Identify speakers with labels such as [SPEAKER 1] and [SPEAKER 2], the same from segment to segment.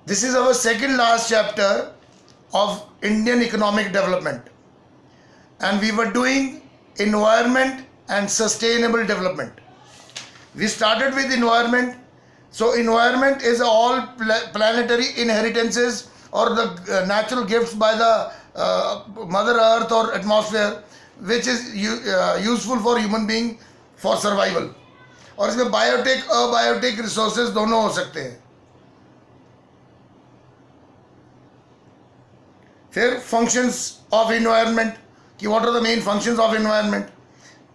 [SPEAKER 1] This is our second last chapter of Indian economic development, and we were doing environment and sustainable development. We started with environment. So environment is all planetary inheritances or the natural gifts by the mother earth or atmosphere which is useful for human being for survival. और इसमें biotic abiotic resources दोनों हो सकते हैं. फिर functions of environment कि what are the main functions of environment.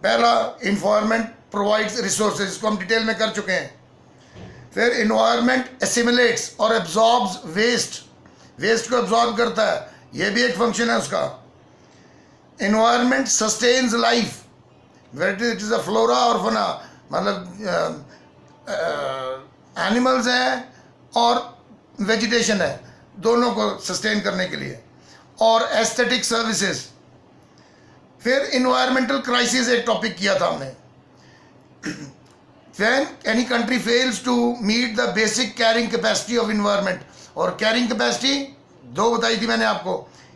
[SPEAKER 1] पहला, environment provides resources, इसको हम डिटेल में कर चुके हैं. फिर इन्वायरमेंट एसिमिलेट्स और एब्जॉर्ब्स वेस्ट, वेस्ट को एब्जॉर्ब करता है, ये भी एक फंक्शन है उसका. Environment sustains life, where it is a flora और फना, मतलब एनिमल्स हैं और वेजिटेशन है, दोनों को सस्टेन करने के लिए. और एस्थेटिक सर्विसेज. फिर इन्वायरमेंटल क्राइसिस एक टॉपिक किया था हमने. When any country fails to meet the basic carrying capacity of environment, और carrying capacity दो बताई थी मैंने आपको.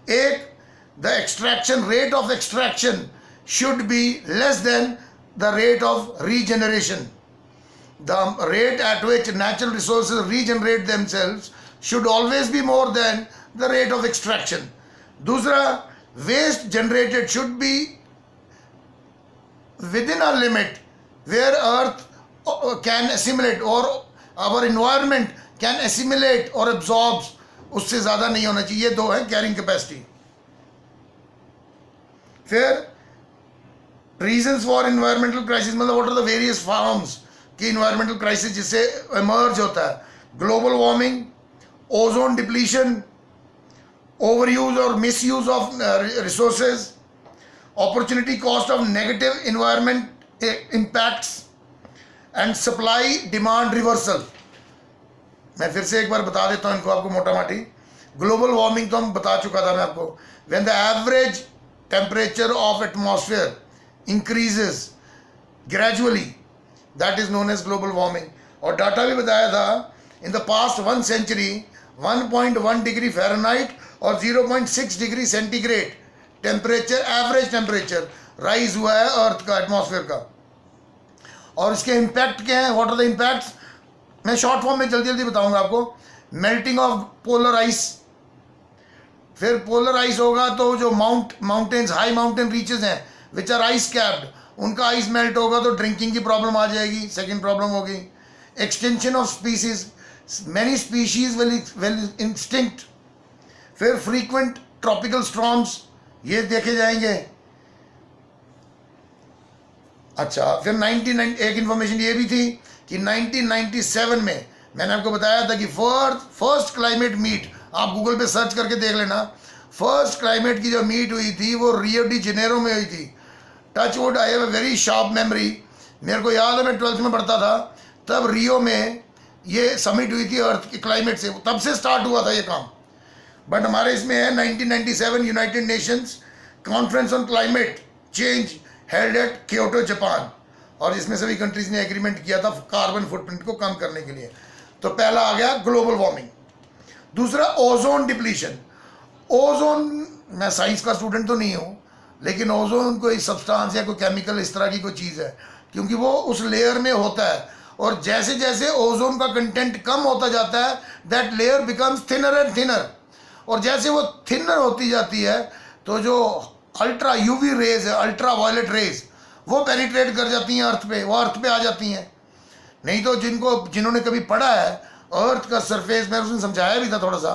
[SPEAKER 1] एक, the extraction rate of extraction should be less than the rate of regeneration. The rate at which natural resources regenerate themselves should always be more than the rate of extraction. दूसरा, waste generated should be within a limit where earth can assimilate or our environment can assimilate or absorb, उससे ज़्यादा नहीं होना चाहिए. ये दो है carrying capacity. फिर रीजंस फॉर इन्वायरमेंटल क्राइसिस, मतलब what are the various forms की इन्वायरमेंटल क्राइसिस जिससे इमर्ज होता है. Global warming, ozone depletion, over use और misuse of resources, opportunity cost of negative environment impacts and supply demand reversal. मैं फिर से एक बार बता देता हूँ इनको आपको मोटा माटी. ग्लोबल वार्मिंग तो हम बता चुका था मैं आपको. When the average temperature of atmosphere increases gradually, that is known as global warming. और डाटा भी बताया था, in the past 1 century 1.1 degree Fahrenheit और 0.6 degree centigrade temperature, average temperature rise हुआ है अर्थ का, एटमॉस्फेयर का. और इसके इम्पैक्ट क्या है, व्हाट आर द इम्पैक्ट्स, मैं शॉर्ट फॉर्म में जल्दी जल्दी बताऊंगा आपको. Melting of polar ice. फिर पोलर आइस होगा तो जो माउंटेन्स, हाई माउंटेन रीचेज हैं विच आर आइस कैप्ड, उनका आइस मेल्ट होगा तो ड्रिंकिंग की प्रॉब्लम आ जाएगी, सेकेंड प्रॉब्लम होगी. Extension of species, many species will instinct. फिर फ्रीक्वेंट ट्रॉपिकल स्टॉर्म्स, ये देखे जाएंगे. अच्छा, फिर 1990 एक इन्फॉर्मेशन ये भी थी कि 1997 में मैंने आपको बताया था कि फर्स्ट क्लाइमेट मीट, आप गूगल पे सर्च करके देख लेना, फर्स्ट क्लाइमेट की जो मीट हुई थी वो रियो डी जेनेरो में हुई थी. Touch wood, I have a very sharp memory. मेरे को याद है मैं 12th में पढ़ता था, तब रियो में ये समिट हुई थी अर्थ के क्लाइमेट से, तब से स्टार्ट हुआ था ये काम. बट हमारे इसमें है 1997 United Nations conference on climate change held at Kyoto, Japan. और इसमें सभी कंट्रीज ने एग्रीमेंट किया था कार्बन फुटप्रिंट को कम करने के लिए. तो पहला आ गया ग्लोबल वार्मिंग. दूसरा, ओजोन डिप्लीशन. ओजोन, मैं साइंस का स्टूडेंट तो नहीं हूँ, लेकिन ओजोन कोई सब्सटेंस या कोई केमिकल इस तरह की कोई चीज़ है, क्योंकि वो उस लेयर में होता है. और जैसे जैसे ओजोन का कंटेंट कम होता जाता है, that layer becomes thinner and thinner. और जैसे वो थिनर होती जाती है तो जो अल्ट्रा यूवी रेज है, अल्ट्रा वायलेट रेज, वो पेनिट्रेट कर जाती हैं अर्थ पे, वो अर्थ पे आ जाती हैं. नहीं तो जिन्होंने कभी पढ़ा है अर्थ का सरफेस, मैं उसने समझाया भी था थोड़ा सा,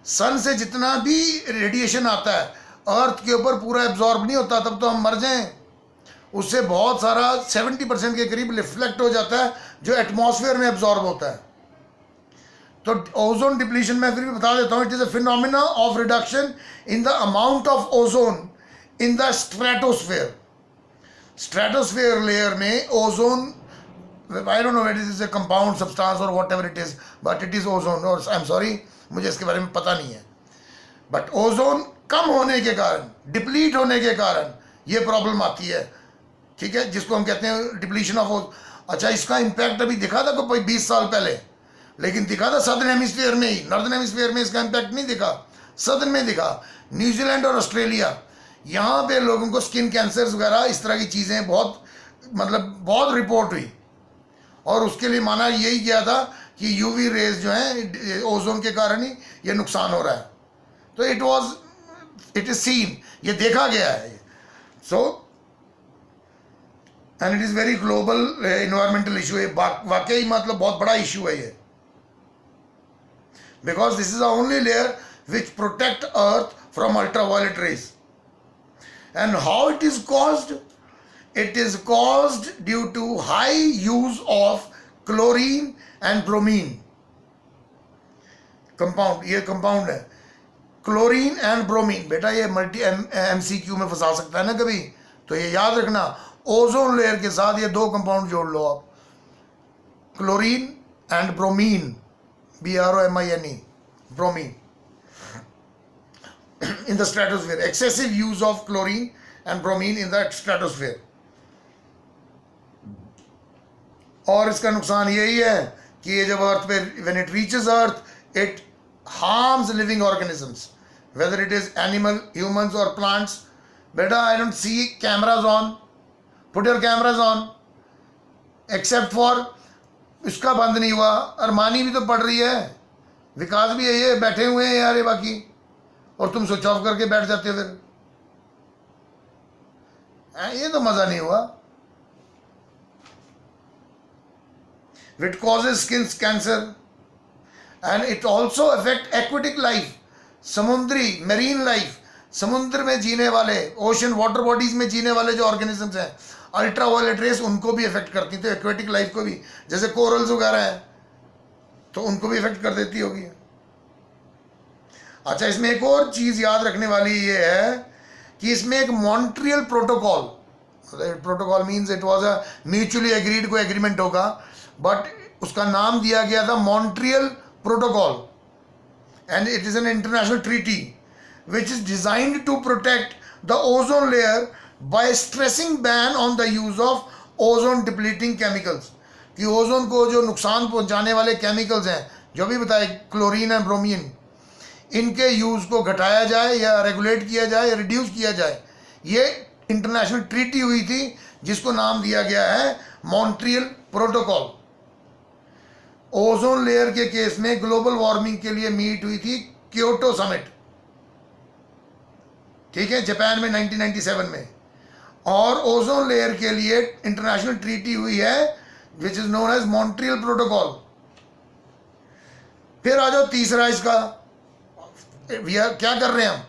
[SPEAKER 1] सन से जितना भी रेडिएशन आता है अर्थ के ऊपर पूरा एब्जॉर्ब नहीं होता, तब तो हम मर जाएं. उससे बहुत सारा 70% के करीब रिफ्लेक्ट हो जाता है जो एटमॉस्फेयर में एब्जॉर्ब होता है. तो ओजोन डिप्लीशन में फिर भी बता देता हूँ, it is a phenomena of reduction in the amount of ozone in the stratosphere. Stratosphere layer में ozone, I don't know what is, a compound substance और whatever it is, but it is ozone. और I am sorry, मुझे इसके बारे में पता नहीं है. बट ओजोन कम होने के कारण, डिप्लीट होने के कारण ये प्रॉब्लम आती है. ठीक है, जिसको हम कहते हैं डिप्लीशन ऑफ ओजोन. अच्छा, इसका इम्पैक्ट अभी दिखा था कोई 20 साल पहले, लेकिन दिखा था सदर्न हेमिस्फीयर में ही, नॉर्दर्न हेमिस्फीयर में इसका इम्पैक्ट नहीं दिखा, सदर्न में दिखा। न्यूजीलैंड और ऑस्ट्रेलिया, यहाँ पे लोगों को स्किन कैंसर्स वगैरह इस तरह की चीज़ें बहुत बहुत रिपोर्ट हुई, और उसके लिए माना यही गया था कि यूवी रेज जो है ओजोन के कारण ही ये नुकसान हो रहा है। तो इट इज सीन, ये देखा गया है। So and it is very global environmental issue है, वाकई मतलब बहुत बड़ा इशू है ये, because this is the only layer which protect earth from ultraviolet rays. And how it is caused? It is caused due to high use of chlorine and bromine compound। ये compound है chlorine and bromine. बेटा ये multi MCQ में फंसा सकता है ना कभी, तो ये याद रखना, ओजोन लेयर के साथ ये दो कंपाउंड जोड़ लो आप, chlorine and bromine, BROMINE, bromine in the stratosphere, excessive use of chlorine and bromine in the stratosphere। और इसका नुकसान यही है कि ये जब अर्थ पे when it reaches earth it harms living organisms, whether it is animal, humans और प्लांट्स। बेटा I don't see cameras on, put your cameras on, except for इसका बंद नहीं हुआ, अरमानी भी तो पढ़ रही है, विकास भी है, ये बैठे हुए हैं यार ये बाकी, और तुम स्विच ऑफ करके बैठ जाते हो फिर, ये तो मजा नहीं हुआ। It causes skin cancer and it also affect aquatic life, समुद्री marine life, समुद्र में जीने वाले, ओशन वाटर बॉडीज में जीने वाले जो ऑर्गेनिजम्स हैं, अल्ट्रावायलेट रेस उनको भी इफेक्ट करती थी, एक्वेटिक लाइफ को भी, जैसे कोरल्स वगैरह हैं तो उनको भी इफेक्ट कर देती होगी। अच्छा, इसमें एक और चीज़ याद रखने वाली ये है कि इसमें एक Montreal protocol means it was a mutually agreed कोई एग्रीमेंट होगा, बट उसका नाम दिया गया था Montreal protocol, and it is an international treaty which is designed to protect the ozone layer by stressing ban on the use of ozone depleting chemicals, कि ozone को जो नुकसान पहुंचाने वाले केमिकल्स हैं जो भी बताए, क्लोरीन एंड ब्रोमीन, इनके यूज को घटाया जाए या रेगुलेट किया जाए या रिड्यूस किया जाए। ये इंटरनेशनल ट्रीटी हुई थी जिसको नाम दिया गया है मॉन्ट्रियल प्रोटोकॉल। ओजोन लेयर के केस में ग्लोबल वार्मिंग के लिए मीट हुई थी क्योटो समिट, ठीक है, जापान में 1997 में, और ओजोन लेयर के लिए इंटरनेशनल ट्रीटी हुई है which is known as Montreal protocol. फिर आ जाओ तीसरा इसका, क्या कर रहे हैं हम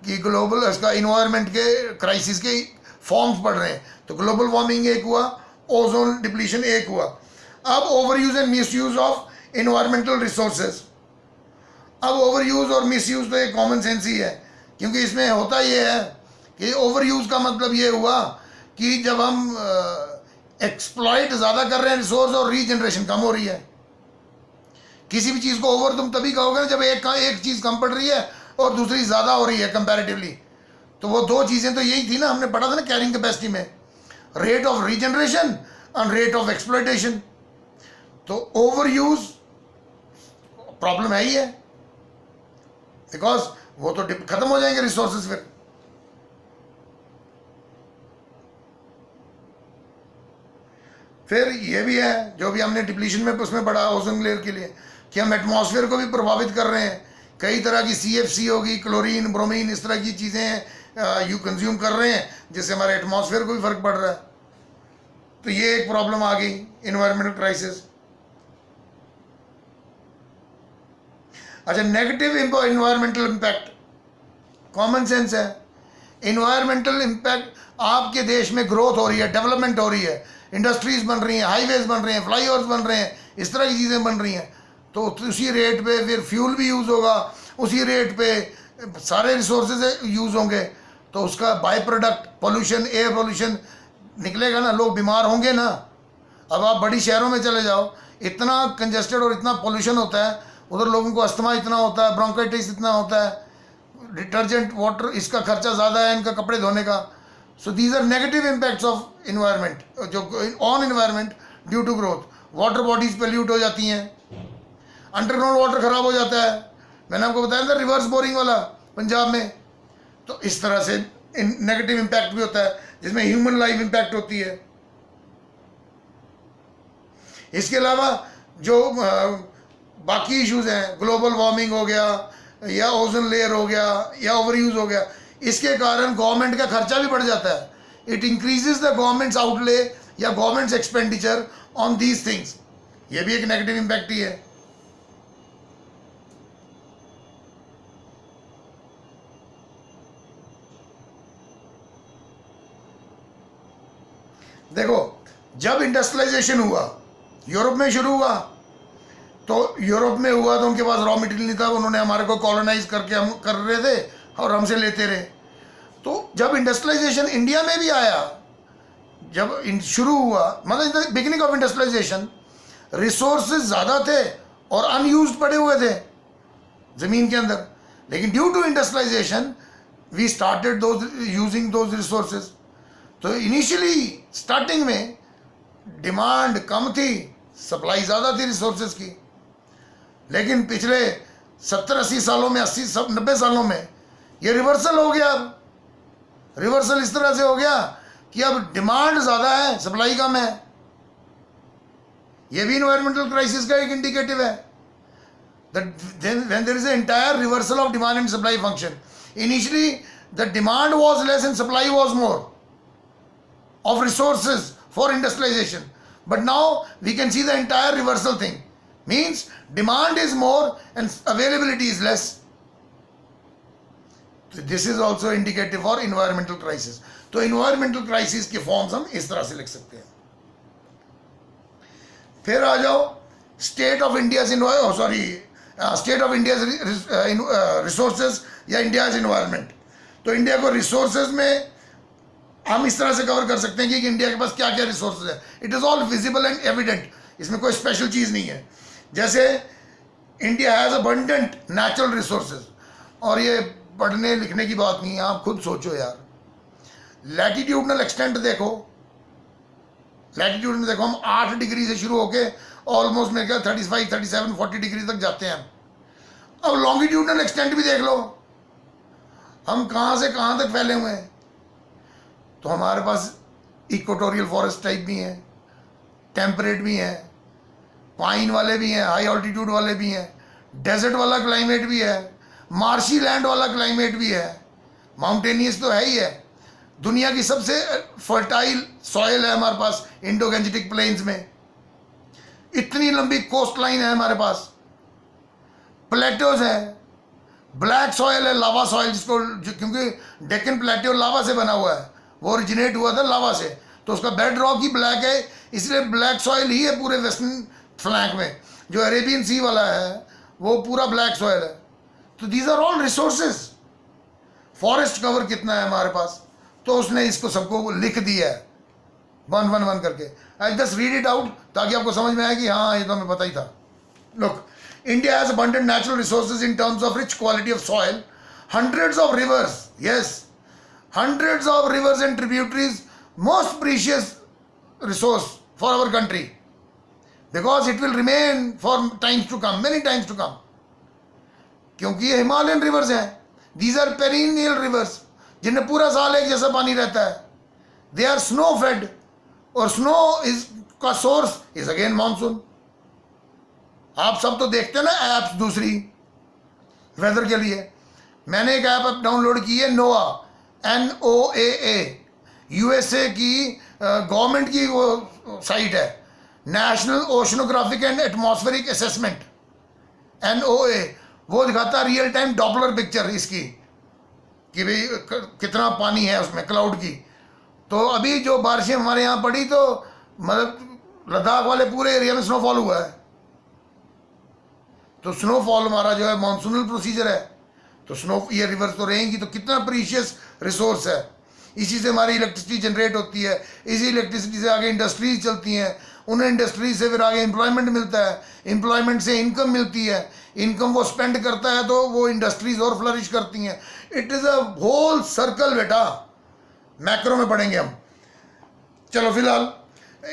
[SPEAKER 1] कि ग्लोबल इसका इन्वायरमेंट के क्राइसिस के फॉर्म्स पढ़ रहे हैं, तो ग्लोबल वार्मिंग एक हुआ, ओजोन डिप्लीशन एक हुआ। अब over use and miss use of environmental resources. अब ओवर यूज और मिस यूज तो एक कॉमन सेंस ही है, क्योंकि इसमें होता ये है कि ओवर यूज का मतलब ये हुआ कि जब हम एक्सप्लॉइट ज़्यादा कर रहे हैं रिसोर्स और रीजनरेशन कम हो रही है। किसी भी चीज़ को ओवर तुम तभी कहोगे ना जब एक चीज़ कम पड़ रही है और दूसरी ज़्यादा हो रही है कंपैरेटिवली। तो वो दो चीज़ें तो यही थी ना, हमने पढ़ा था ना कैरिंग कैपेसिटी में, rate of regeneration and rate of exploitation. तो ओवर यूज प्रॉब्लम है ही है, बिकॉज वो तो खत्म हो जाएंगे रिसोर्सेज। फिर ये भी है जो भी हमने डिप्लीशन में उसमें पढ़ा ओजोन लेयर के लिए, कि हम एटमॉस्फेयर को भी प्रभावित कर रहे हैं। कई तरह की CFC होगी, क्लोरीन, ब्रोमीन, इस तरह की चीज़ें यू कंज्यूम कर रहे हैं जिससे हमारे एटमॉस्फेयर को भी फर्क पड़ रहा है। तो ये एक प्रॉब्लम आ गई, इन्वायरमेंटल क्राइसिस। अच्छा, negative environmental impact, common sense है। इन्वायरमेंटल इम्पैक्ट, आपके देश में ग्रोथ हो रही है, डेवलपमेंट हो रही है, इंडस्ट्रीज बन रही हैं, हाईवेज बन रहे हैं, फ्लाईओवर्स बन रहे हैं, इस तरह की चीज़ें बन रही हैं, तो उसी रेट पे फिर फ्यूल भी यूज़ होगा, उसी रेट पे सारे रिसोर्सेज यूज़ होंगे, तो उसका by product pollution, air pollution निकलेगा ना, लोग बीमार होंगे ना। अब आप बड़ी शहरों में चले जाओ, इतना कंजेस्टेड और इतना पोल्यूशन होता है, उधर लोगों को अस्थमा इतना होता है, ब्रोंकाइटिस इतना होता है, डिटर्जेंट वाटर इसका खर्चा ज़्यादा है, इनका कपड़े धोने का। So these are negative impacts of environment, जो on environment due to growth। Water bodies pollute हो जाती हैं, अंडरग्राउंड वाटर खराब हो जाता है। मैंने आपको बताया था रिवर्स बोरिंग वाला पंजाब में। तो इस तरह से नेगेटिव इम्पैक्ट भी होता है जिसमें ह्यूमन लाइफ इम्पैक्ट होती है। इसके अलावा जो बाकी इश्यूज हैं, ग्लोबल वार्मिंग हो गया या ओजोन लेयर हो गया या ओवर यूज हो गया, इसके कारण गवर्नमेंट का खर्चा भी बढ़ जाता है। It increases the government's outlay या government's expenditure on these things. ये भी एक नेगेटिव इम्पैक्ट ही है। देखो, जब इंडस्ट्रियलाइजेशन हुआ, यूरोप में शुरू हुआ, तो यूरोप में हुआ तो उनके पास रॉ मटेरियल नहीं था, उन्होंने हमारे को कॉलोनाइज करके हम कर रहे थे और हमसे लेते रहे। तो जब इंडस्ट्रियलाइजेशन इंडिया में भी आया, जब शुरू हुआ, मतलब बिगिनिंग ऑफ इंडस्ट्रियलाइजेशन, रिसोर्सेज ज़्यादा थे और अनयूज्ड पड़े हुए थे ज़मीन के अंदर। लेकिन due to industrialisation we started using those resources. तो इनिशियली स्टार्टिंग में डिमांड कम थी, सप्लाई ज़्यादा थी रिसोर्सेज की। लेकिन पिछले 70-80 सालों में, 80-90 सालों में ये रिवर्सल हो गया। रिवर्सल इस तरह से हो गया कि अब डिमांड ज़्यादा है, सप्लाई कम है। ये भी इन्वायरमेंटल क्राइसिस का एक इंडिकेटिव है। When there is an entire reversal of demand and supply function, initially the demand was less and supply was more of resources for industrialization, but now we can see the entire reversal thing, means demand is more and availability is less. So this is also indicative for environmental crisis. तो environmental crisis के forms हम इस तरह से लिख सकते हैं। फिर आ जाओ state of India's state of India's resources या इंडियाज इन्वायरमेंट। तो इंडिया को रिसोर्सेज में हम इस तरह से कवर कर सकते हैं कि इंडिया के पास क्या क्या रिसोर्सेज है। It is all visible and evident, इसमें कोई स्पेशल चीज़ नहीं है। जैसे India has abundant natural resources, और ये पढ़ने लिखने की बात नहीं है, आप खुद सोचो यार। लैटिट्यूडनल एक्सटेंट देखो, लैटिट्यूड में देखो, हम 8 डिग्री से शुरू होके ऑलमोस्ट मेरे ख्याल 35, 37, 40 डिग्री तक जाते हैं। अब लॉन्गिट्यूडनल एक्सटेंट भी देख लो, हम कहाँ से कहाँ तक फैले हुए हैं। तो हमारे पास इक्वेटोरियल फॉरेस्ट टाइप भी हैं, टेम्परेट भी हैं, पाइन वाले भी हैं, हाई ऑल्टीट्यूड वाले भी हैं, डेजर्ट वाला क्लाइमेट भी है, मार्शी लैंड वाला क्लाइमेट भी है, माउंटेनियस तो है ही है। दुनिया की सबसे फर्टाइल सॉइल है हमारे पास इंडो गैंजेटिक प्लेन्स में। इतनी लंबी कोस्ट लाइन है हमारे पास, प्लेटोज है, ब्लैक सॉइल है, लावा सॉइल जिसको, क्योंकि डेक्कन प्लेटो लावा से बना हुआ है, वो ओरिजिनेट हुआ था लावा से, तो उसका बेड रॉक ही ब्लैक है, इसलिए ब्लैक सॉइल ही है पूरे वेस्टर्न फ्लैंक में। जो अरेबियन सी वाला है वो पूरा ब्लैक सॉइल है। तो these are all resources. Forest cover कितना है हमारे पास, तो उसने इसको सबको लिख दिया है 1 करके। I just read it out ताकि आपको समझ में आए कि हाँ ये तो हमें पता ही था। Look, India has abundant natural resources in terms of rich quality of soil, hundreds of rivers, yes, hundreds of rivers and tributaries, most precious resource for our country, because it will remain for times to come, many times to come, क्योंकि ये Himalayan reverse हैं। These are perennial rivers जिनमें पूरा साल एक जैसा पानी रहता है। दे आर स्नो फेड, और स्नो इज का सोर्स इज अगेन मानसून। आप सब तो देखते हैं ना ऐप्स दूसरी वेदर के लिए। मैंने एक ऐप डाउनलोड की है, नोआ, NOAA, USA की गवर्नमेंट की वो साइट है, national oceanographic and atmospheric assessment, NOAA। वो दिखाता है रियल टाइम डॉपलर पिक्चर इसकी कि भाई कितना पानी है उसमें, क्लाउड की। तो अभी जो बारिशें हमारे यहाँ पड़ी तो मतलब लद्दाख वाले पूरे एरिया में स्नोफॉल हुआ है। तो स्नोफॉल हमारा जो है मानसूनल प्रोसीजर है, तो स्नो ये रिवर्स तो रहेंगी, तो कितना प्रीशियस रिसोर्स है। इसी से हमारी इलेक्ट्रिसिटी जनरेट होती है, इसी इलेक्ट्रिसिटी से आगे इंडस्ट्रीज चलती हैं, उन इंडस्ट्रीज से फिर आगे एम्प्लॉयमेंट मिलता है, एम्प्लॉयमेंट से इनकम मिलती है, इनकम वो स्पेंड करता है तो वो इंडस्ट्रीज और फ्लरिश करती हैं। It is a whole circle बेटा, मैक्रो में पढ़ेंगे हम। चलो फिलहाल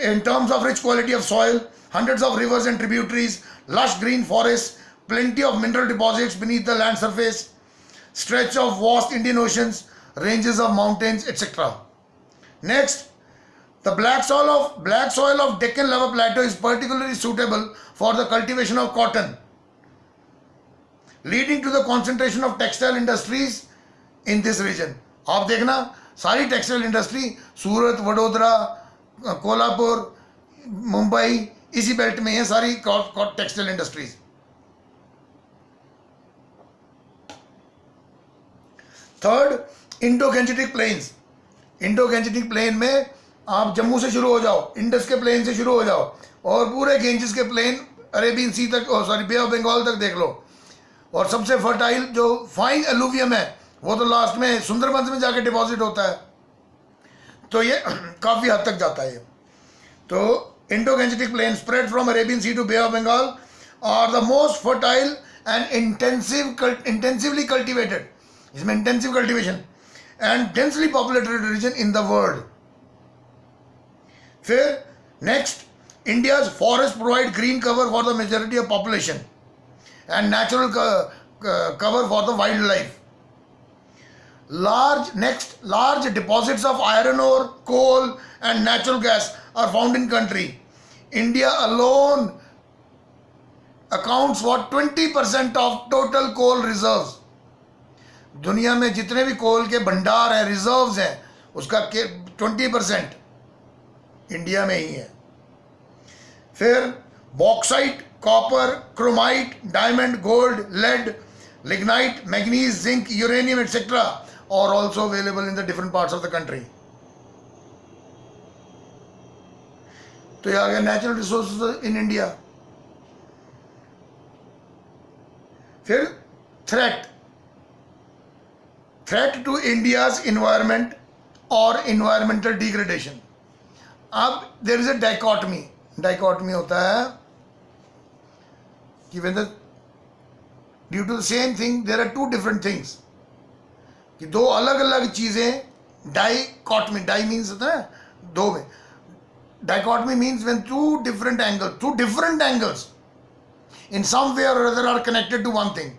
[SPEAKER 1] in terms of rich quality of soil, hundreds of rivers and tributaries, lush green forests, plenty of mineral deposits beneath the land surface, stretch of vast Indian oceans, ranges of mountains, etc. Next, the black soil of Deccan lava plateau is particularly suitable for the cultivation of cotton, leading to the concentration of textile industries in this region. आप देखना सारी textile industry Surat, Vadodara, Kolhapur, Mumbai इसी belt में है सारी textile industries. Third, Indo Gangetic plains. Indo Gangetic plain में आप जम्मू से शुरू हो जाओ, इंडस के प्लेन से शुरू हो जाओ और पूरे गेंजिस के प्लेन अरेबियन सी तक, बे ऑफ बंगाल तक देख लो. और सबसे फर्टाइल जो फाइन एलुवियम है वो तो लास्ट में सुंदरबंस में जाके डिपॉजिट होता है. तो ये काफ़ी हद तक जाता है. तो Indo Gangetic plain spread from Arabian Sea to Bay of Bengal are the most fertile and intensively cultivated, इसमें intensive cultivation and densely populated region in the world. फिर next, India's forest provide green cover for the majority of population and natural cover for the wildlife. Large deposits of iron ore, coal and natural gas are found in country. India alone accounts for 20% of total coal reserves. दुनिया में जितने भी कोल के भंडार हैं, reserves हैं, उसका 20% India में ही है. फिर bauxite, copper, chromite, diamond, gold, lead, lignite, manganese, zinc, uranium, etc. are also available in the different parts of the country. तो ये आ गया नेचुरल रिसोर्सेज इन इंडिया. फिर थ्रेट टू इंडियाज इन्वायरमेंट और इन्वायरमेंटल डिग्रेडेशन. अब there is a dichotomy होता है कि when due to the same thing there are two different things, कि दो अलग अलग चीजें, डाइकोटमी, डाई मीन्स होता है दो में, dichotomy means when two different angles in some way or other are connected to one thing.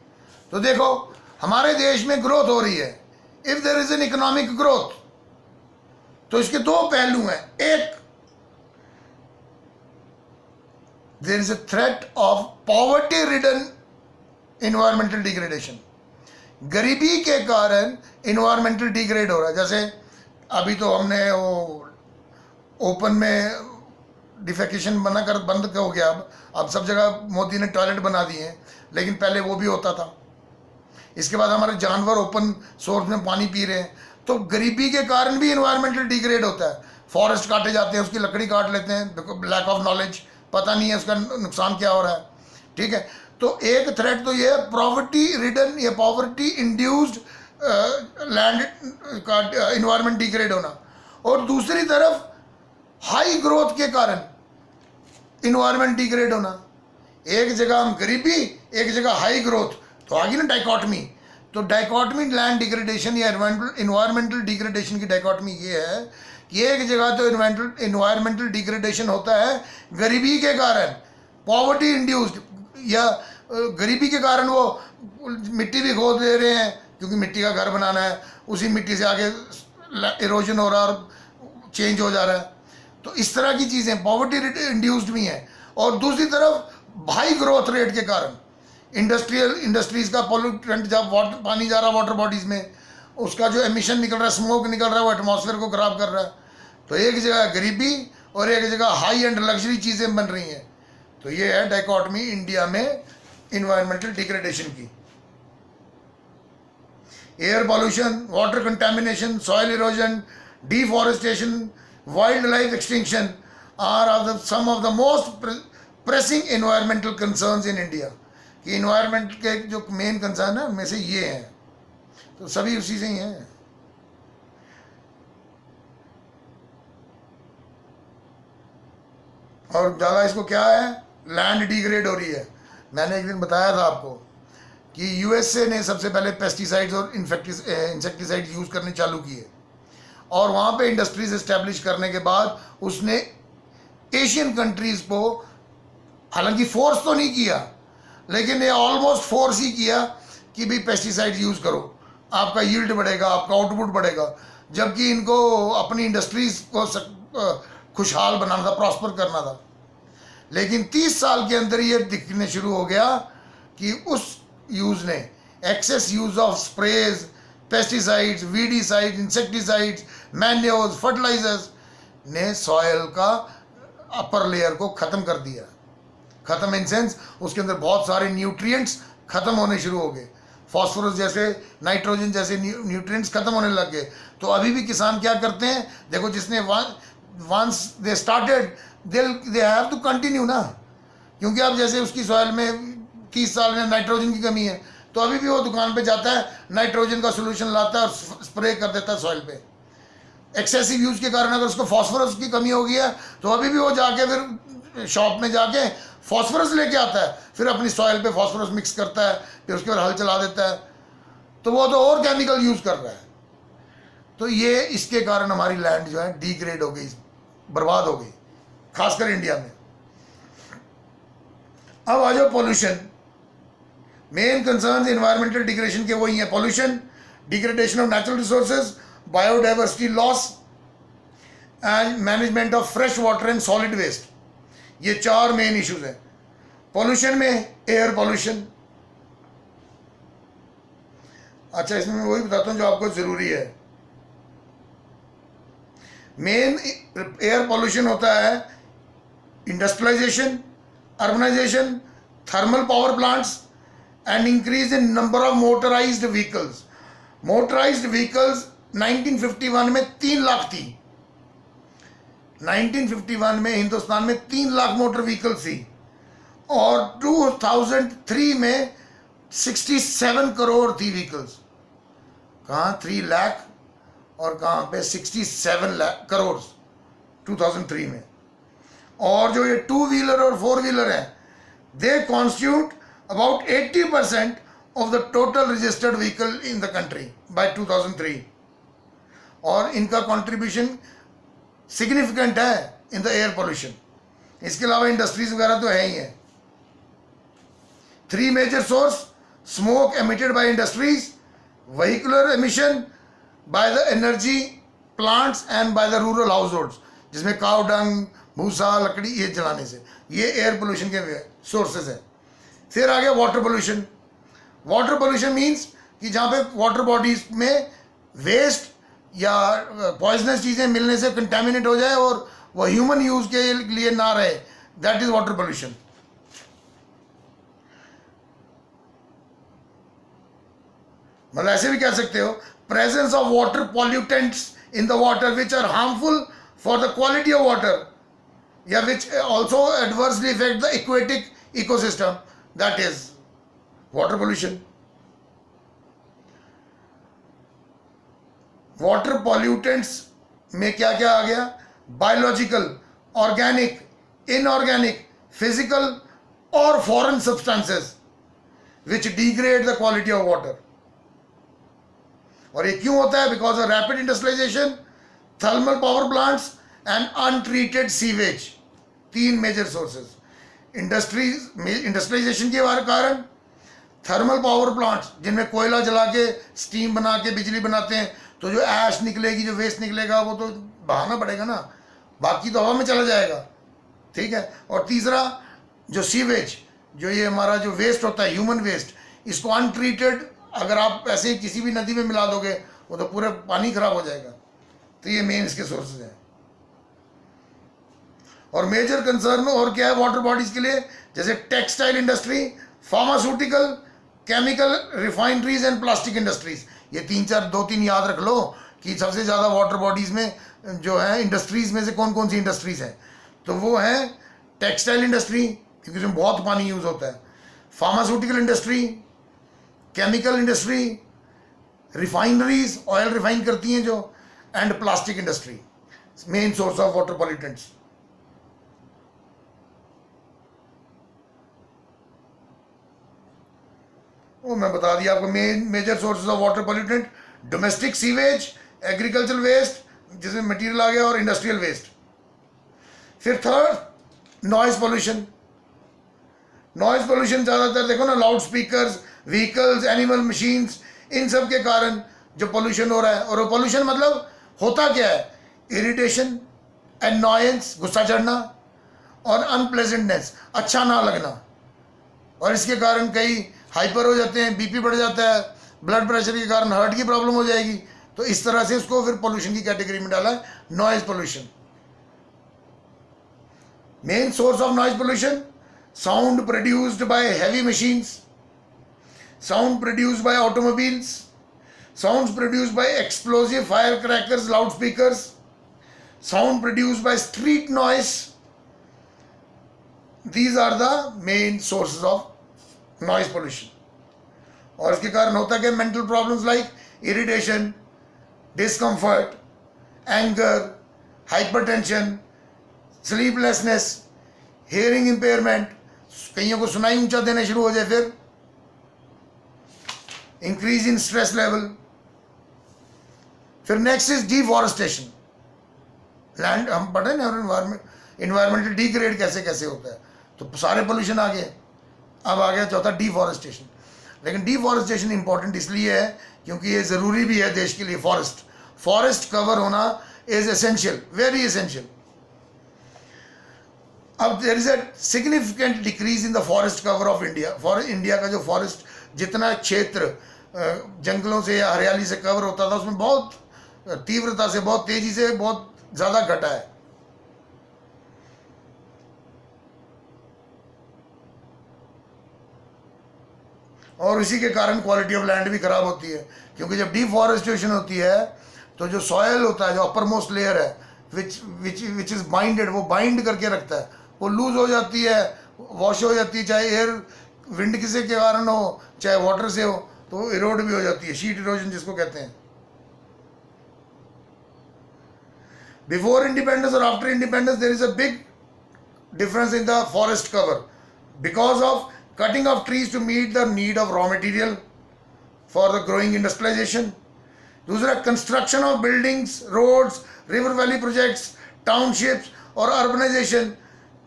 [SPEAKER 1] तो देखो हमारे देश में ग्रोथ हो रही है, if there is an economic growth तो इसके दो पहलू हैं. एक, there is a threat of poverty ridden environmental degradation. गरीबी के कारण environmental degrade हो रहा है. जैसे अभी तो हमने वो ओपन में डिफेकेशन बंद हो गया. अब सब जगह मोदी ने टॉयलेट बना दिए हैं, लेकिन पहले वो भी होता था. इसके बाद हमारे जानवर ओपन सोर्स में पानी पी रहे हैं. तो गरीबी के कारण भी environmental degrade होता है. फॉरेस्ट काटे जाते हैं, उसकी लकड़ी काट लेते हैं, लैक ऑफ नॉलेज, पता नहीं है उसका नुकसान क्या हो रहा है. ठीक है, तो एक थ्रेट तो ये पॉवर्टी रिडन या पॉवर्टी इंड्यूस्ड लैंड का इन्वायरमेंट डिग्रेड होना, और दूसरी तरफ हाई ग्रोथ के कारण इन्वायरमेंट डिग्रेड होना. एक जगह हम गरीबी, एक जगह हाई ग्रोथ, तो आ गई ना डाइकोटमी. तो डाइकोटमी लैंड डिग्रेडेशन या इन्वायरमेंटल डिग्रेडेशन की डाइकोटमी ये है कि एक जगह तो इन्वायरमेंटल डिग्रेडेशन होता है गरीबी के कारण, पॉवर्टी इंड्यूस्ड, या गरीबी के कारण वो मिट्टी भी खोद दे रहे हैं क्योंकि मिट्टी का घर बनाना है, उसी मिट्टी से आगे इरोजन हो रहा है और चेंज हो जा रहा है. तो इस तरह की चीज़ें पॉवर्टी इंड्यूस्ड भी हैं. और दूसरी तरफ हाई ग्रोथ रेट के कारण इंडस्ट्रीज़ का पोल्यूटेंट जब पानी जा रहा है वाटर बॉडीज़ में, उसका जो एमिशन निकल रहा है, स्मोक निकल रहा है, वो एटमॉस्फेयर को ख़राब कर रहा है. तो एक जगह गरीबी और एक जगह हाई एंड लग्जरी चीज़ें बन रही हैं. तो ये है डाइकोटमी इंडिया में इन्वायरमेंटल डिग्रेडेशन की. Air pollution, water contamination, soil erosion, deforestation, wildlife extinction are some of the most pressing environmental concerns in India. कि इन्वायरमेंट के जो मेन कंसर्न है उनमें से ये हैं. तो सभी उसी से ही हैं. और ज़्यादा इसको क्या है, लैंड डिग्रेड हो रही है. मैंने एक दिन बताया था आपको कि यूएसए ने सबसे पहले पेस्टिसाइड्स और इंसेक्टिसाइड्स यूज़ करने चालू किए, और वहाँ पे इंडस्ट्रीज इस्टेब्लिश करने के बाद उसने एशियन कंट्रीज़ को हालांकि फोर्स तो नहीं किया, लेकिन ये ऑलमोस्ट फोर्स ही किया कि भाई पेस्टिसाइड यूज़ करो, आपका यील्ड बढ़ेगा, आपका आउटपुट बढ़ेगा, जबकि इनको अपनी इंडस्ट्रीज को खुशहाल बनाना था, प्रॉस्पर करना था। लेकिन 30 साल के अंदर ये दिखने शुरू हो गया कि उस यूज़ ने, excess use of sprays, pesticides, weedicides, insecticides, manures, fertilisers ने सॉयल का अपर लेयर को ख़त्म कर दिया। ख़त्म इन सेंस उसके अंदर बहुत सारे न्यूट्रिएंट्स ख़त्म होने शुरू हो गए, फॉस्फोरस जैसे, नाइट्रोजन जैसे न्यूट्रिएंट्स ख़त्म होने लग गए। तो अभी भी किसान क्या करते हैं, देखो जिसने once they started they have to continue ना, क्योंकि अब जैसे उसकी सॉइल में 30 साल में नाइट्रोजन की कमी है, तो अभी भी वो दुकान पे जाता है, नाइट्रोजन का सोल्यूशन लाता है और स्प्रे कर देता है सॉइल पे। एक्सेसिव यूज के कारण अगर उसको फॉस्फोरस की कमी हो गई है, तो अभी भी वो जाके फिर शॉप में जाके फॉस्फोरस लेके आता है, फिर अपनी सॉइल पे फॉस्फोरस मिक्स करता है, फिर उसके बाद हल चला देता है, तो वो तो और केमिकल यूज कर रहा है। तो ये इसके कारण हमारी लैंड जो है डिग्रेड हो गई, बर्बाद हो गई, खासकर इंडिया में। अब आ जाओ pollution. Main concern environmental degradation के वही है, pollution, degradation of natural resources, biodiversity loss and management of fresh water and solid waste. ये 4 मेन इश्यूज हैं। पोल्यूशन में एयर पोल्यूशन, अच्छा इसमें मैं वही बताता हूं जो आपको जरूरी है। मेन एयर पोल्यूशन होता है industrialisation, urbanisation, thermal power plants and increase in number of motorised vehicles. Motorised vehicles 1951 में 3 लाख थी। 1951 में हिंदुस्तान में 3 लाख मोटर व्हीकल्स थी और 2003 में 67 करोड़ थी व्हीकल्स। कहाँ 3 लाख और कहाँ पे 67 करोड़ 2003 में। और जो ये 2 व्हीलर और 4 व्हीलर हैं, they constitute about 80% of the total registered vehicle in the country bye 2003। और इनका कंट्रीब्यूशन सिग्निफिकेंट है इन द एयर पोल्यूशन। इसके अलावा इंडस्ट्रीज वगैरह तो है ही है। 3 major source: smoke emitted by industries, vehicular emission by the energy plants and by the rural households, जिसमें काव डंग, भूसा, लकड़ी ये जलाने से, ये एयर पोल्यूशन के सोर्सेज है। फिर आ गया water pollution. Water pollution means कि जहाँ पे वाटर बॉडीज में वेस्ट या पॉइजनस चीज़ें मिलने से कंटेमिनेट हो जाए और वह ह्यूमन यूज के लिए ना रहे, दैट इज वाटर पोल्यूशन। मतलब ऐसे भी कह सकते हो, presence of water pollutants in the water which are harmful for the quality of water या which also adversely effect the aquatic ecosystem, that is water pollution. Water pollutants में क्या क्या आ गया? बायोलॉजिकल, ऑर्गेनिक, इनऑर्गेनिक, फिजिकल और foreign substances which degrade the quality of water. और ये क्यों होता है? Because of rapid industrialisation, thermal power plants and untreated sewage. 3 major sources. Industrialisation के कारण, थर्मल पावर प्लांट्स जिनमें कोयला जला के स्टीम बना के बिजली बनाते हैं, तो जो ऐश निकलेगी, जो वेस्ट निकलेगा, वो तो बहाना पड़ेगा ना, बाकी तो हवा में चला जाएगा, ठीक है। और तीसरा जो सीवेज, जो ये हमारा जो वेस्ट होता है, ह्यूमन वेस्ट, इसको अनट्रीटेड अगर आप ऐसे ही किसी भी नदी में मिला दोगे, वो तो पूरा पानी खराब हो जाएगा। तो ये मेन इसके सोर्सेज हैं। और मेजर कंसर्न और क्या है वाटर बॉडीज के लिए? जैसे textile industry, pharmaceutical, chemical, refineries and plastic industries. ये 2-3 याद रख लो कि सबसे ज़्यादा वाटर बॉडीज़ में जो है इंडस्ट्रीज़ में से कौन कौन सी इंडस्ट्रीज़ हैं। तो वो है टेक्सटाइल इंडस्ट्री, क्योंकि उसमें बहुत पानी यूज़ होता है, pharmaceutical industry, chemical industry, refineries, oil refine करती हैं जो, and plastic industry, main source of water pollutants. वो मैं बता दिया आपको main major sources of water pollutant: domestic sewage, agricultural waste जिसमें मटेरियल आ गया, और इंडस्ट्रियल वेस्ट। फिर third, noise pollution. Noise pollution ज़्यादातर देखो ना, loud speakers, vehicles, animal, machines, इन सब के कारण जो पोल्यूशन हो रहा है। और वो पोल्यूशन मतलब होता क्या है? इरिटेशन, एनॉयंस, गुस्सा चढ़ना, और अनप्लेजेंटनेस, अच्छा ना लगना। और इसके कारण कई हाइपर हो जाते हैं, बीपी बढ़ जाता है, ब्लड प्रेशर के कारण हार्ट की प्रॉब्लम हो जाएगी। तो इस तरह से इसको फिर पोल्यूशन की कैटेगरी में डाला है, noise pollution. Main source of noise pollution, sound produced by heavy machines, sound produced by automobiles, sound produced by explosive fire crackers, loud speakers, sound produced by street noise. These are the main sources of noise pollution. और इसके कारण होता क्या? Mental problems like irritation, discomfort, anger, hypertension, sleeplessness, hearing impairment, कईयों को सुनाई ऊंचा देने शुरू हो जाए, फिर इंक्रीज इन स्ट्रेस लेवल। फिर नेक्स्ट इज डिफॉरेस्टेशन। लैंड, हम पढ़े ना इन्वायरमेंटल डिग्रेड कैसे कैसे होता है, तो सारे पोल्यूशन आ गए। अब आ गया चौथा डिफॉरेस्टेशन। लेकिन डिफॉरेस्टेशन इंपॉर्टेंट इसलिए है क्योंकि ये ज़रूरी भी है देश के लिए। फॉरेस्ट कवर होना इज एसेंशियल, वेरी एसेंशियल। अब there is a significant decrease in the forest cover of India. India का जो फॉरेस्ट जितना क्षेत्र जंगलों से या हरियाली से कवर होता था, उसमें बहुत तीव्रता से, बहुत तेजी से, बहुत ज़्यादा घटा है। और इसी के कारण क्वालिटी ऑफ लैंड भी खराब होती है, क्योंकि जब डिफॉरेस्टेशन होती है तो जो सॉयल होता है, जो अपर मोस्ट लेयर है, विच इज बाइंडेड, वो बाइंड करके रखता है, वो लूज हो जाती है, वॉश हो जाती है, चाहे एयर विंड किसी के कारण हो, चाहे वाटर से हो, तो इरोड भी हो जाती है, शीट इरोजन जिसको कहते हैं। बिफोर इंडिपेंडेंस और after independence there is a big difference in the forest cover because of cutting of trees to meet the need of raw material for the growing industrialization. दूसरा, construction of buildings, roads, river valley projects, townships और urbanisation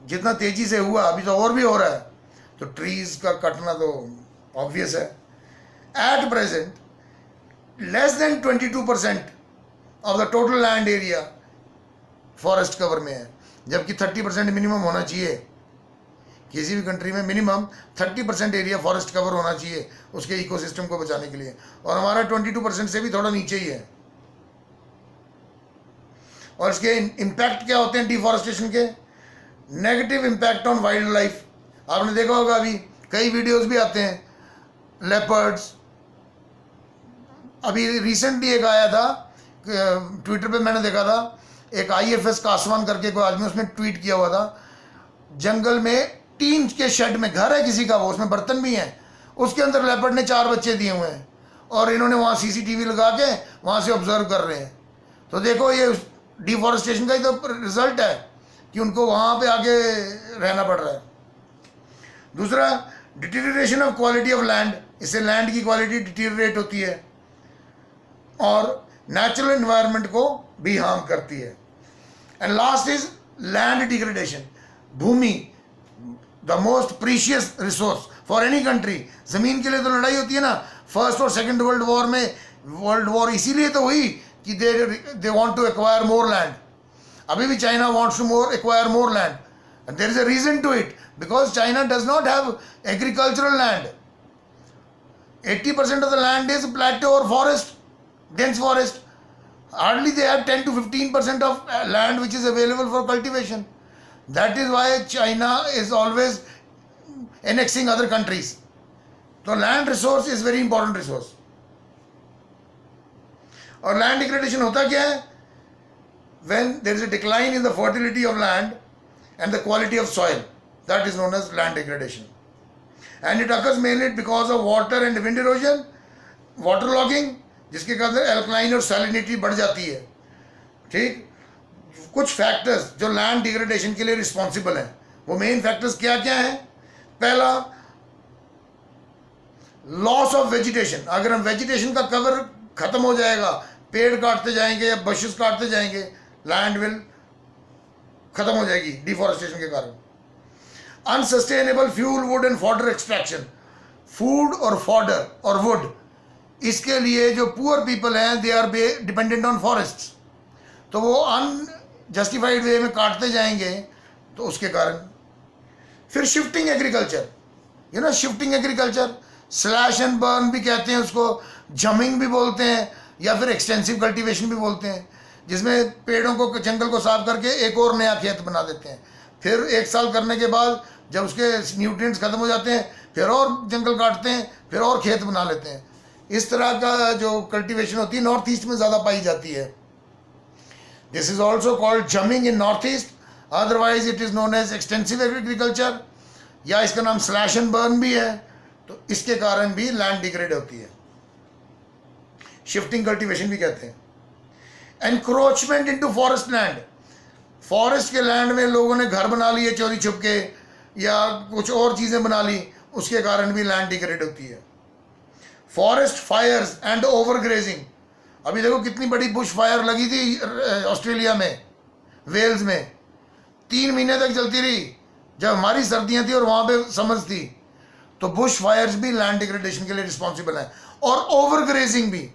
[SPEAKER 1] जितना तेजी से हुआ, अभी तो और भी हो रहा है, तो ट्रीज का कटना तो ऑब्वियस है। At present less than 22% of the total land area forest cover में है, जबकि 30% मिनिमम होना चाहिए। किसी भी कंट्री में मिनिमम 30% एरिया फॉरेस्ट कवर होना चाहिए उसके इकोसिस्टम को बचाने के लिए, और हमारा 22% से भी थोड़ा नीचे ही है। और इसके इम्पैक्ट क्या होते हैं डिफॉरेस्टेशन के? Negative impact on wild life. आपने देखा होगा अभी कई वीडियोस भी आते हैं, लेपर्ड्स। अभी रिसेंटली एक आया था ट्विटर पे, मैंने देखा था, एक IFS कासवान करके कोई आदमी, उसने ट्वीट किया हुआ था, जंगल में टीन के शेड में घर है किसी का, वो उसमें बर्तन भी हैं, उसके अंदर लेपर्ड ने 4 बच्चे दिए हुए हैं, और इन्होंने वहाँ CCTV लगा के वहाँ से ऑब्जर्व कर रहे हैं। तो देखो ये डिफॉरेस्टेशन का ही तो रिजल्ट है कि उनको वहाँ पे आके रहना पड़ रहा है। दूसरा, डिटीरियरेशन ऑफ क्वालिटी ऑफ लैंड। इससे लैंड की क्वालिटी डिटीरियरेट होती है और नेचुरल एनवायरनमेंट को भी हार्म करती है। And last is land degradation. भूमि, the most precious resource for any country. जमीन के लिए तो लड़ाई होती है ना, फर्स्ट और सेकंड वर्ल्ड वॉर में। वर्ल्ड वॉर इसीलिए तो हुई कि they want to acquire more land. अभी भी China wants to acquire more land, and there is a reason to it, because China does not have agricultural land. 80% of the land is plateau or forest, dense forest. Hardly they have 10 to 15% of land which is available for cultivation. That is why China is always annexing other countries. So land resource is very important resource. और land degradation होता क्या है? When there is a decline in the fertility of land and the quality of soil, that is known as land degradation. And it occurs mainly because of water and wind erosion, waterlogging, जिसके कारण alkaline और salinity बढ़ जाती है। ठीक, कुछ factors जो land degradation के लिए रिस्पॉन्सिबल हैं, वो मेन फैक्टर्स क्या क्या हैं? पहला, लॉस ऑफ वेजिटेशन। अगर हम वेजिटेशन का कवर खत्म हो जाएगा, पेड़ काटते जाएंगे या बशेस काटते जाएंगे, लैंड विल खत्म हो जाएगी डिफॉरेस्टेशन के कारण। Unsustainable fuel, wood and fodder extraction, food और फॉडर और वुड, इसके लिए जो पुअर पीपल हैं they are dependent on forest, तो वो अनजस्टिफाइड वे में काटते जाएंगे, तो उसके कारण। फिर shifting agriculture, you know shifting agriculture, slash and burn भी कहते हैं उसको, जमिंग भी बोलते हैं, या फिर एक्सटेंसिव कल्टीवेशन भी बोलते हैं, जिसमें पेड़ों को, जंगल को साफ करके एक और नया खेत बना देते हैं, फिर 1 साल करने के बाद जब उसके न्यूट्रिएंट्स खत्म हो जाते हैं फिर और जंगल काटते हैं, फिर और खेत बना लेते हैं। इस तरह का जो कल्टीवेशन होती है नॉर्थ ईस्ट में ज़्यादा पाई जाती है। This is also called jhuming in North East, otherwise it is known as extensive agriculture, या इसका नाम स्लैश एंड बर्न भी है। तो इसके कारण भी लैंड डिग्रेड होती है, शिफ्टिंग कल्टीवेशन भी कहते हैं। Encroachment into forest land, forest के लैंड में लोगों ने घर बना लिए चोरी छुप के, या कुछ और चीज़ें बना ली, उसके कारण भी लैंड डिग्रेड होती है। फॉरेस्ट फायर्स एंड ओवरग्रेजिंग, अभी देखो कितनी बड़ी बुश फायर लगी थी ऑस्ट्रेलिया में, वेल्स में, 3 महीने तक चलती रही, जब हमारी सर्दियां थी और वहाँ पे समर्स थी। तो बुश फायर्स भी लैंड डिग्रेडेशन के लिए रिस्पॉन्सिबल है। और ओवरग्रेजिंग भी,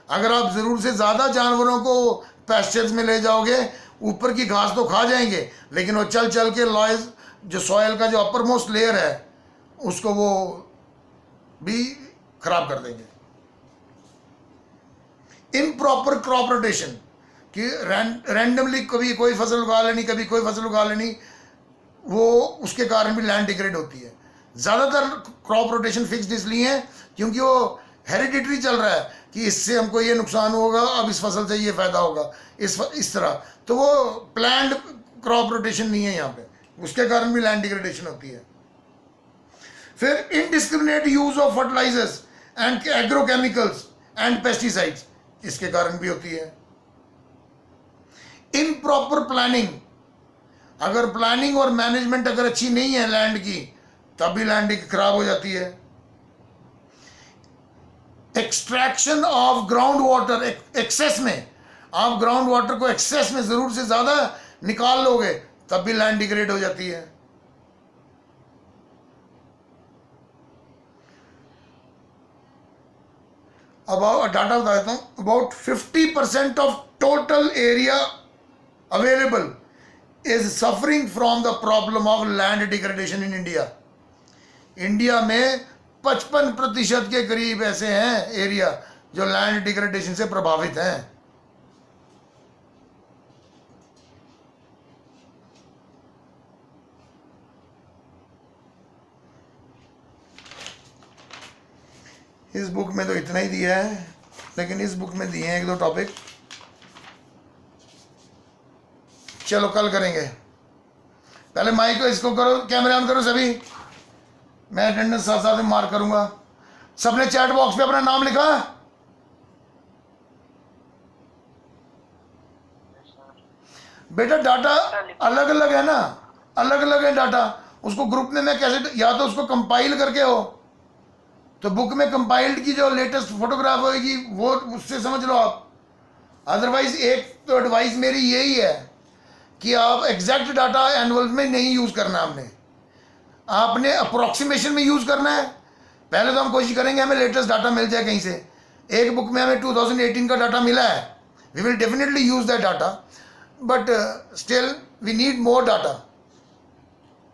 [SPEAKER 1] अगर आप ज़रूर से ज़्यादा जानवरों को पैस्चर्स में ले जाओगे, ऊपर की घास तो खा जाएंगे, लेकिन वो चल चल के लॉयज, जो सॉयल का जो अपर मोस्ट लेयर है, उसको वो भी खराब कर देंगे। इम्प्रॉपर क्रॉप रोटेशन, कि रैंडमली कभी कोई फसल उगा लेनी, कभी कोई फसल उगा लेनी, वो उसके कारण भी लैंड डिग्रेड होती है। ज़्यादातर क्रॉप रोटेशन फिक्स्ड इसलिए है क्योंकि वो हेरिडिटरी चल रहा है कि इससे हमको ये नुकसान होगा, अब इस फसल से ये फ़ायदा होगा, इस तरह। तो वो प्लान्ड क्रॉप रोटेशन नहीं है यहाँ पे, उसके कारण भी लैंड डिग्रेडेशन होती है। फिर indiscriminate use of fertilisers and agrochemicals and pesticides, इसके कारण भी होती है। इम्प्रॉपर प्लानिंग, अगर प्लानिंग और मैनेजमेंट अगर अच्छी नहीं है लैंड की, तब भी लैंड खराब हो जाती है। Extraction of ground water, excess में, आप ग्राउंड वाटर को एक्सेस में जरूर से ज्यादा निकाल लोगे, तब भी लैंड डिग्रेड हो जाती है। अब डाटा बता देता हूं, about 50% of total area available is suffering from the problem of land degradation in India. India में 55% के करीब ऐसे हैं एरिया जो लैंड डिग्रेडेशन से प्रभावित हैं। इस बुक में तो इतना ही दिया है, लेकिन इस बुक में दिए हैं 1-2 टॉपिक। चलो कल करेंगे। पहले माइक को इसको करो, कैमरा ऑन करो सभी, मैं अटेंडेंस साथ साथ में मार्क करूंगा। सबने चैट बॉक्स पे अपना नाम लिखा? बेटा डाटा अलग अलग है ना, अलग अलग है डाटा, उसको ग्रुप में मैं कैसे, या तो उसको कंपाइल करके हो तो बुक में कंपाइल्ड की जो लेटेस्ट फोटोग्राफ होगी वो उससे समझ लो आप। अदरवाइज एक तो एडवाइस मेरी यही है कि आप एग्जैक्ट डाटा एनुअल में नहीं यूज़ करना, आपने अप्रोक्सीमेशन में यूज़ करना है। पहले तो हम कोशिश करेंगे हमें लेटेस्ट डाटा मिल जाए कहीं से। एक बुक में हमें 2018 का डाटा मिला है, we will definitely use that data, but still we need more data.